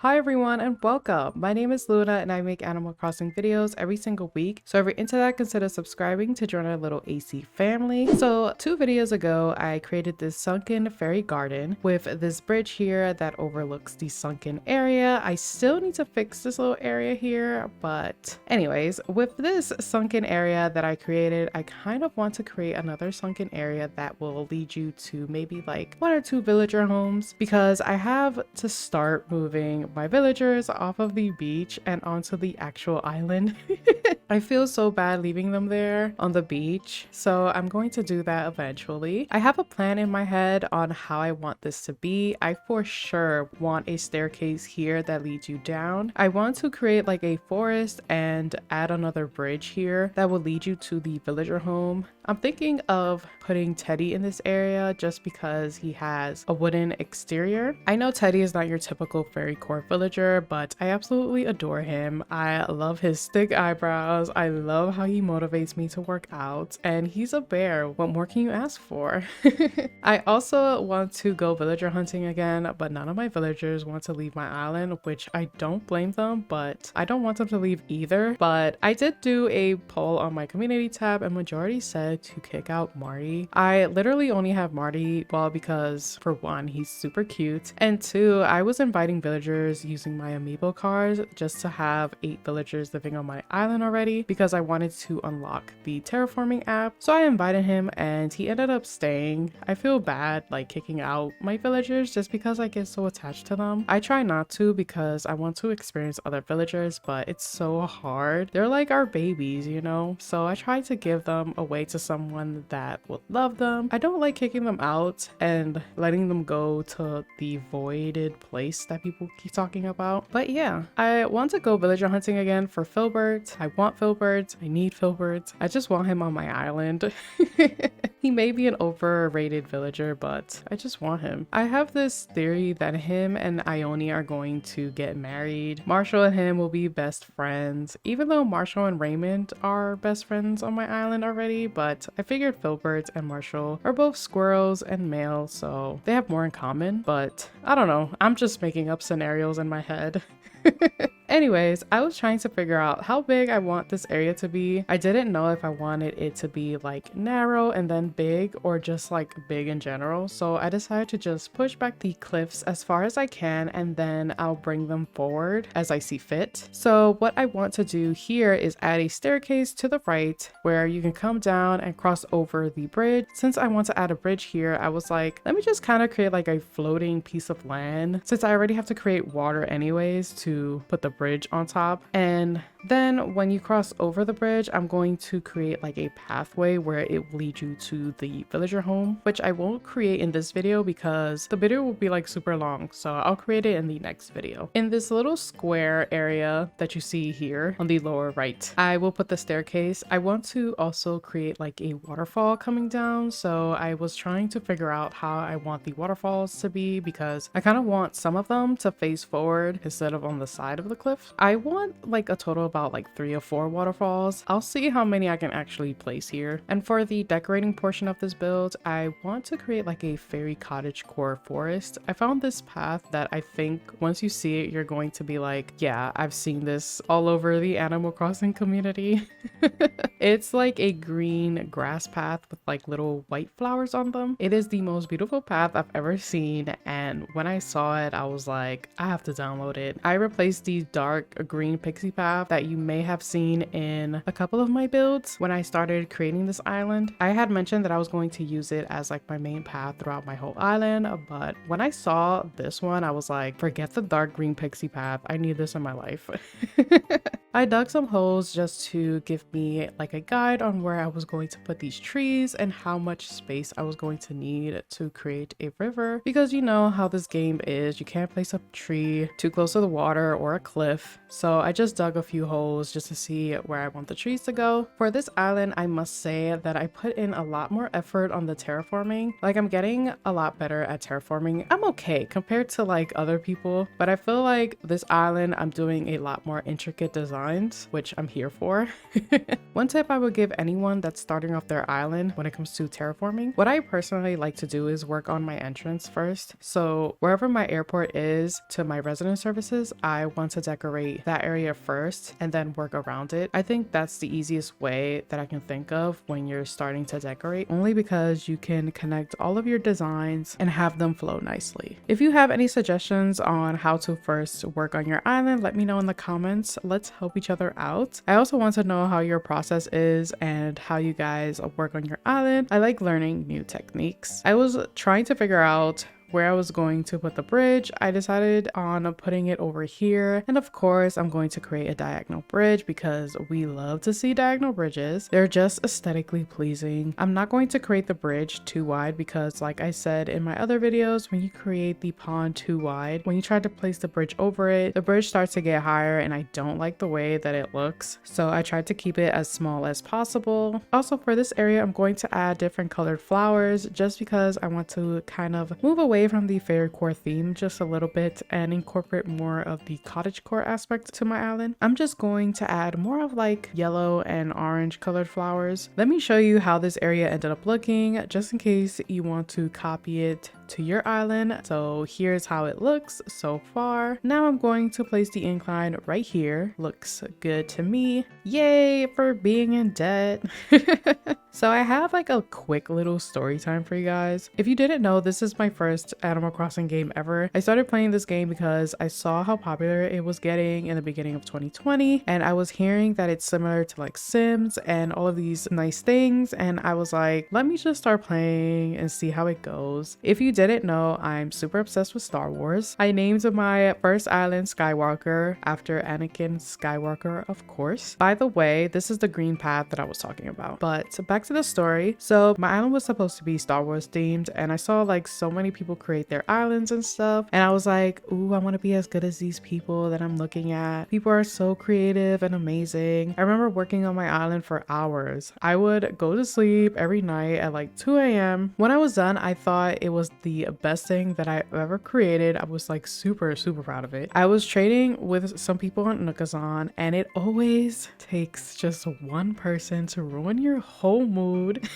Hi everyone and welcome. My name is Luna and I make Animal Crossing videos every single week. So if you're into that, consider subscribing to join our little AC family. So 2 videos ago, I created this sunken fairy garden with this bridge here that overlooks the sunken area. I still need to fix this little area here, but anyways, with this sunken area that I created, I kind of want to create another sunken area that will lead you to maybe like 1 or 2 villager homes, because I have to start moving my villagers off of the beach and onto the actual island. I feel so bad leaving them there on the beach, so I'm going to do that eventually. I have a plan in my head on how I want this to be. I for sure want a staircase here that leads you down. I want to create like a forest and add another bridge here that will lead you to the villager home. I'm thinking of putting Teddy in this area just because he has a wooden exterior. I know Teddy is not your typical fairy core villager, but I absolutely adore him. I love his thick eyebrows. I love how he motivates me to work out, and he's a bear. What more can you ask for? I also want to go villager hunting again, but none of my villagers want to leave my island, which I don't blame them, but I don't want them to leave either. But I did do a poll on my community tab and majority said to kick out Marty. I literally only have Marty, well, because for one, he's super cute, and two, I was inviting villagers using my amiibo cards just to have 8 villagers living on my island already, because I wanted to unlock the terraforming app. So I invited him and he ended up staying. I feel bad like kicking out my villagers just because I get so attached to them. I try not to because I want to experience other villagers, but it's so hard. They're like our babies, you know? So I try to give them away to someone that would love them. I don't like kicking them out and letting them go to the voided place that people keep talking about. But yeah, I want to go villager hunting again for Filbert. I want Filbert. I need Filbert. I just want him on my island. He may be an overrated villager, but I just want him. I have this theory that him and Ione are going to get married. Marshall and him will be best friends, even though Marshall and Raymond are best friends on my island already. But I figured Filbert and Marshall are both squirrels and male, so they have more in common. But I don't know, I'm just making up scenarios in my head. Anyways, I was trying to figure out how big I want this area to be. I didn't know if I wanted it to be like narrow and then big, or just like big in general. So I decided to just push back the cliffs as far as I can, and then I'll bring them forward as I see fit. So what I want to do here is add a staircase to the right where you can come down and cross over the bridge. Since I want to add a bridge here, I was like, let me just kind of create like a floating piece of land, since I already have to create water anyways to put the bridge on top. And then when you cross over the bridge, I'm going to create like a pathway where it will lead you to the villager home, which I won't create in this video because the video will be like super long, so I'll create it in the next video. In this little square area that you see here on the lower right, I will put the staircase. I want to also create like a waterfall coming down, so I was trying to figure out how I want the waterfalls to be, because I kind of want some of them to face forward instead of on the side of the cliff. I want like a total of about like 3 or 4 waterfalls. I'll see how many I can actually place here. And for the decorating portion of this build, I want to create like a Fairy Cottagecore forest. I found this path that I think once you see it, you're going to be like, yeah, I've seen this all over the Animal Crossing community. It's like a green grass path with like little white flowers on them. It is the most beautiful path I've ever seen, and when I saw it, I was like, I have to download it. I replaced the dark green pixie path that you may have seen in a couple of my builds when I started creating this island. I had mentioned that I was going to use it as like my main path throughout my whole island, but when I saw this one, I was like, forget the dark green pixie path. I need this in my life. I dug some holes just to give me like a guide on where I was going to put these trees and how much space I was going to need to create a river, because you know how this game is, you can't place a tree too close to the water or a cliff. So I just dug a few holes just to see where I want the trees to go. For this island, I must say that I put in a lot more effort on the terraforming. Like, I'm getting a lot better at terraforming. I'm okay compared to like other people, but I feel like this island I'm doing a lot more intricate design designs, which I'm here for. One tip I would give anyone that's starting off their island when it comes to terraforming, what I personally like to do is work on my entrance first. So wherever my airport is to my resident services, I want to decorate that area first and then work around it. I think that's the easiest way that I can think of when you're starting to decorate, only because you can connect all of your designs and have them flow nicely. If you have any suggestions on how to first work on your island, let me know in the comments. Let's help each other out. I also want to know how your process is and how you guys work on your island. I like learning new techniques. I was trying to figure out where I was going to put the bridge. I decided on putting it over here, and of course I'm going to create a diagonal bridge because we love to see diagonal bridges. They're just aesthetically pleasing. I'm not going to create the bridge too wide because, like I said in my other videos, when you create the pond too wide, when you try to place the bridge over it, the bridge starts to get higher and I don't like the way that it looks, so I tried to keep it as small as possible. Also, for this area I'm going to add different colored flowers just because I want to kind of move away from the Fairy Core theme just a little bit and incorporate more of the cottagecore aspect to my island. I'm just going to add more of like yellow and orange colored flowers. Let me show you how this area ended up looking just in case you want to copy it to your island. So here's how it looks so far. Now I'm going to place the incline right here. Looks good to me. Yay for being in debt. So I have like a quick little story time for you guys. If you didn't know, this is my first Animal Crossing game ever. I started playing this game because I saw how popular it was getting in the beginning of 2020, and I was hearing that it's similar to like Sims and all of these nice things, and I was like, let me just start playing and see how it goes. If you didn't know, I'm super obsessed with Star Wars. I named my first island Skywalker after Anakin Skywalker, of course. By the way, this is the green path that I was talking about. But back to the story. So my island was supposed to be Star Wars themed, and I saw like so many people create their islands and stuff, and I was like, ooh, I want to be as good as these people that I'm looking at. People are so creative and amazing. I remember working on my island for hours. I would go to sleep every night at like 2 a.m. When I was done, I thought it was the best thing that I ever created. I was like super proud of it. I was trading with some people on Nookazon, and it always takes just one person to ruin your whole mood.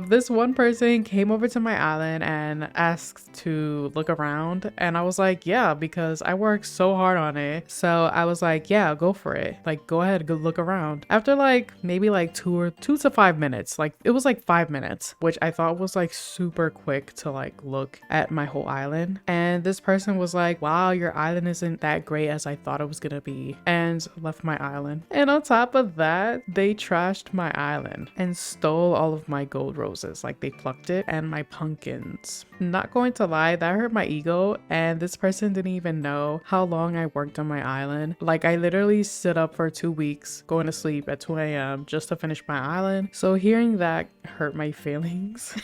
This one person came over to my island and asked to look around, and I was like, yeah, because I worked so hard on it. So I was like, yeah, go for it. Like, go ahead, go look around. After like maybe like 2 to 5 minutes, like it was like 5 minutes, which I thought was like super quick to like look at my whole island. And this person was like, wow, your island isn't that great as I thought it was gonna be, and left my island. And on top of that, they trashed my island and stole all of my gold roses. Like, they plucked it and my pumpkins. Not going to lie, that hurt my ego, and this person didn't even know how long I worked on my island. Like, I literally stood up for 2 weeks going to sleep at 2 a.m. just to finish my island. So hearing that hurt my feelings.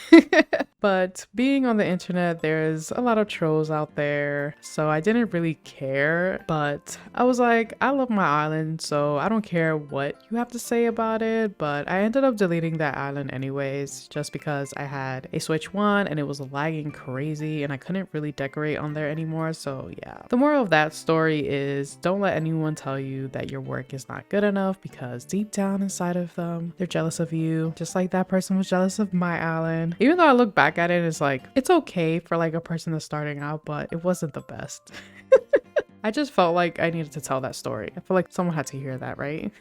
But being on the internet, there's a lot of trolls out there, so I didn't really care. But I was like, I love my island, so I don't care what you have to say about it. But I ended up deleting that island anyways, just because I had a Switch 1 and it was lagging crazy and I couldn't really decorate on there anymore. So yeah, the moral of that story is don't let anyone tell you that your work is not good enough, because deep down inside of them, they're jealous of you, just like that person was jealous of my island. Even though I look back at it, it's like, it's okay for like a person that's starting out, but it wasn't the best. I just felt like I needed to tell that story. I feel like someone had to hear that, right?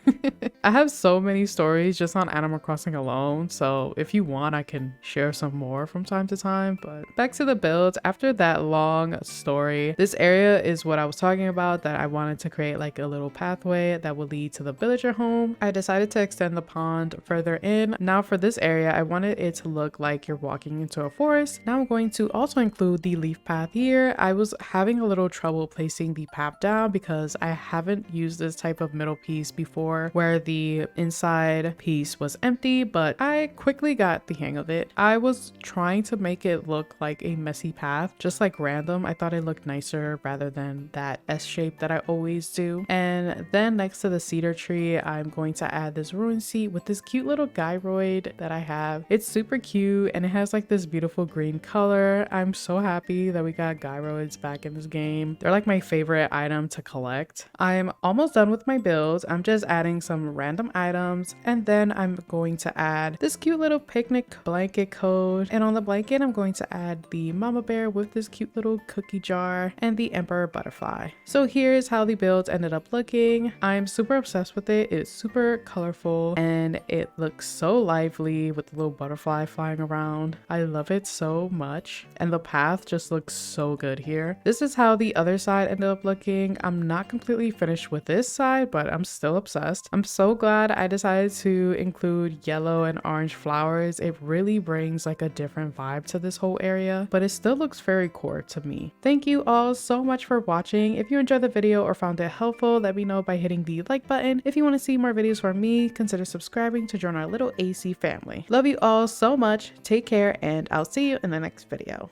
I have so many stories just on Animal Crossing alone, so if you want, I can share some more from time to time. But back to the build. After that long story, this area is what I was talking about, that I wanted to create like a little pathway that would lead to the villager home. I decided to extend the pond further in. Now for this area, I wanted it to look like you're walking into a forest. Now I'm going to also include the leaf path here. I was having a little trouble placing the path down because I haven't used this type of middle piece before where the inside piece was empty, but I quickly got the hang of it. I was trying to make it look like a messy path, just like random. I thought it looked nicer rather than that S shape that I always do. And then next to the cedar tree, I'm going to add this ruin seat with this cute little gyroid that I have. It's super cute and it has like this beautiful green color. I'm so happy that we got gyroids back in this game. They're like my favorite favorite item to collect. I'm almost done with my build. I'm just adding some random items, and then I'm going to add this cute little picnic blanket coat, and on the blanket I'm going to add the mama bear with this cute little cookie jar and the emperor butterfly. So here's how the build ended up looking. I'm super obsessed with it. It's super colorful and it looks so lively with the little butterfly flying around. I love it so much, and the path just looks so good here. This is how the other side ended up looking. I'm not completely finished with this side, but I'm still obsessed. I'm so glad I decided to include yellow and orange flowers. It really brings like a different vibe to this whole area, but it still looks very core to me. Thank you all so much for watching. If you enjoyed the video or found it helpful, let me know by hitting the like button. If you want to see more videos from me, consider subscribing to join our little AC family. Love you all so much. Take care, and I'll see you in the next video.